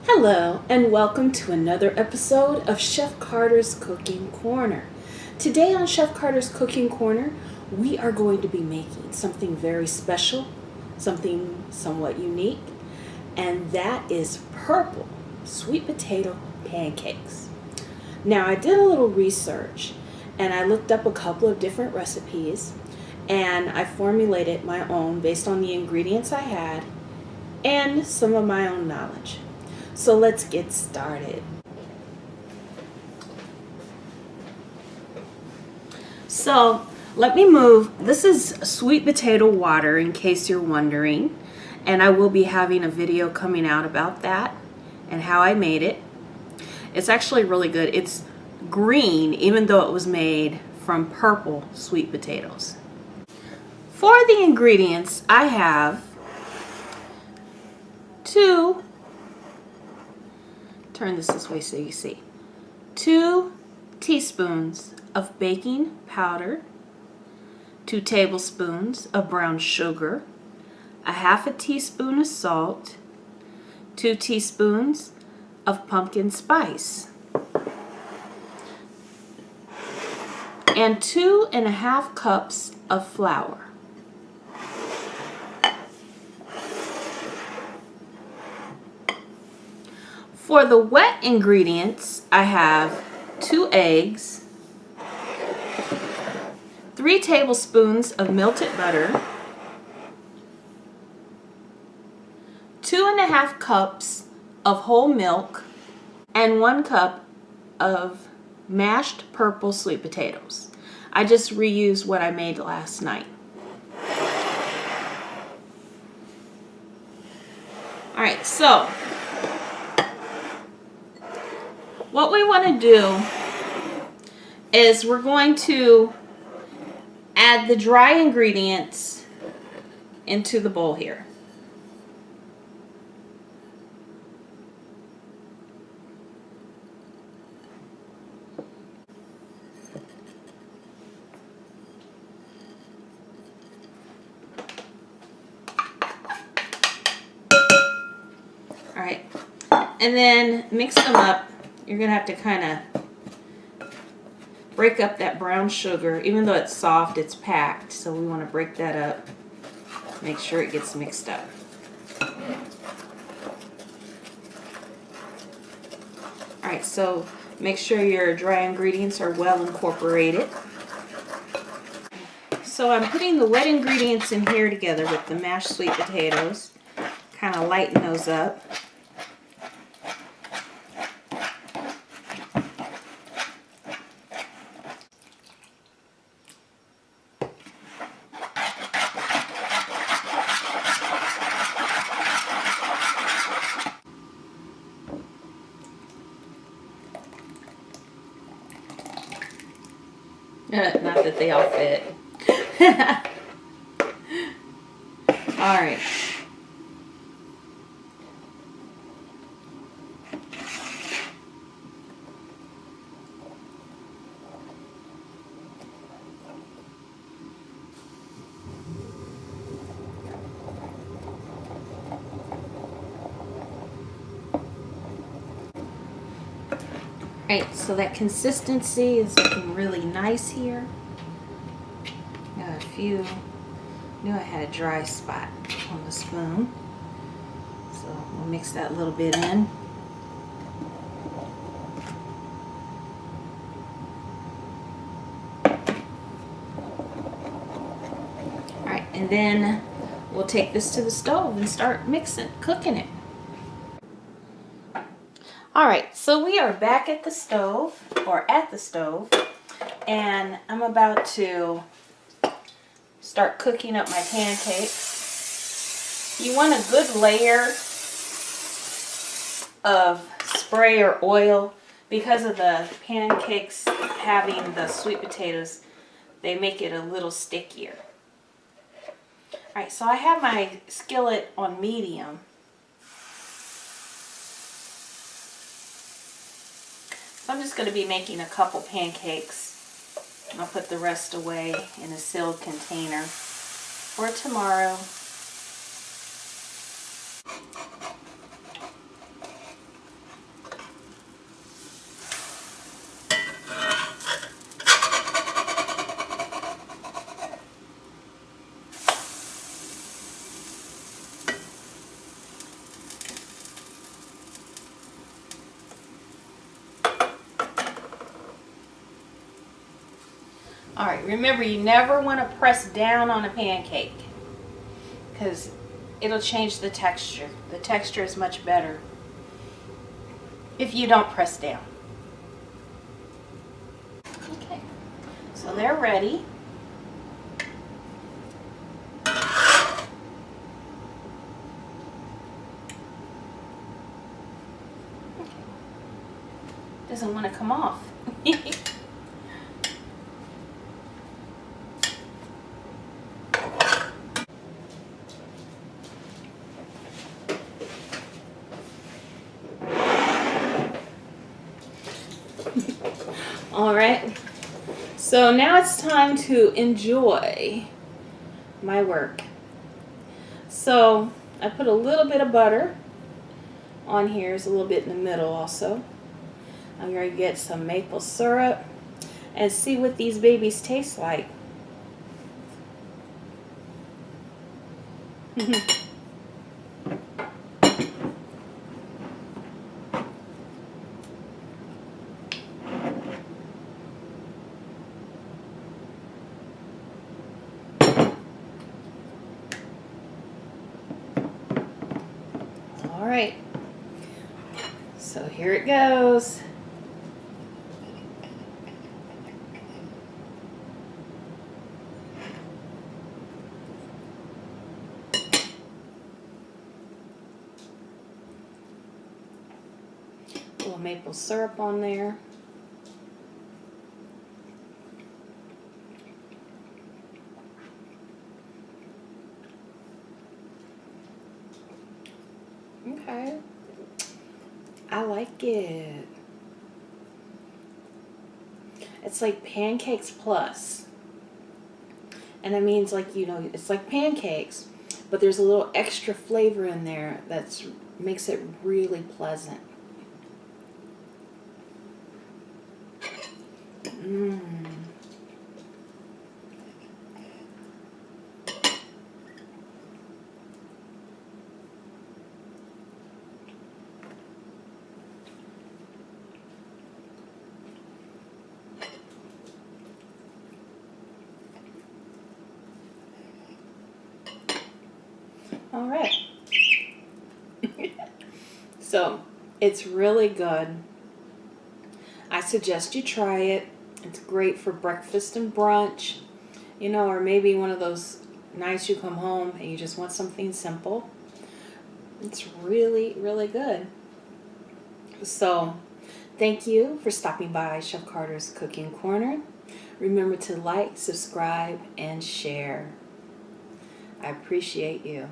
Hello, and welcome to another episode of Chef Carter's Cooking Corner. Today on Chef Carter's Cooking Corner, we are going to be making something very special, something somewhat unique, and that is purple sweet potato pancakes. Now, I did a little research and I looked up a couple of different recipes and I formulated my own based on the ingredients I had and some of my own knowledge. So let's get started. So let me move. This is sweet potato water in case you're wondering. And I will be having a video coming out about that and how I made it. It's actually really good. It's green even though it was made from purple sweet potatoes. For the ingredients, I have turn this way so you see. 2 teaspoons of baking powder, 2 tablespoons of brown sugar, a half a teaspoon of salt, 2 teaspoons of pumpkin spice, and 2.5 cups of flour. For the wet ingredients, I have 2 eggs, 3 tablespoons of melted butter, 2.5 cups of whole milk, and 1 cup of mashed purple sweet potatoes. I just reused what I made last night. Alright, so what we want to do is we're going to add the dry ingredients into the bowl here. All right, and then mix them up. You're going to have to kind of break up that brown sugar. Even though it's soft, it's packed. So we want to break that up. Make sure it gets mixed up. Alright, so make sure your dry ingredients are well incorporated. So I'm putting the wet ingredients in here together with the mashed sweet potatoes. Kind of lighten those up. Not that they all fit. All right. Alright, so that consistency is looking really nice here. Got a few, knew I had a dry spot on the spoon. So we'll mix that a little bit in. Alright, and then we'll take this to the stove and start cooking it. Alright, so we are back at the stove, and I'm about to start cooking up my pancakes. You want a good layer of spray or oil because of the pancakes having the sweet potatoes. They make it a little stickier. Alright, so I have my skillet on medium. So I'm just going to be making a couple pancakes. I'll put the rest away in a sealed container for tomorrow. All right, remember you never want to press down on a pancake because it'll change the texture. The texture is much better if you don't press down. Okay, so they're ready. Doesn't want to come off. All right, so now it's time to enjoy my work. So I put a little bit of butter on here. There's a little bit in the middle also. I'm going to get some maple syrup and see what these babies taste like. All right, so here it goes. A little maple syrup on there. Okay, I like it. It's like pancakes plus. And it means, like, you know, it's like pancakes, but there's a little extra flavor in there that makes it really pleasant. Mmm. All right. So it's really good. I suggest you try it. It's great for breakfast and brunch, you know, or maybe one of those nights you come home and you just want something simple. It's really, really good. So thank you for stopping by Chef Carter's Cooking Corner. Remember to like, subscribe, and share. I appreciate you.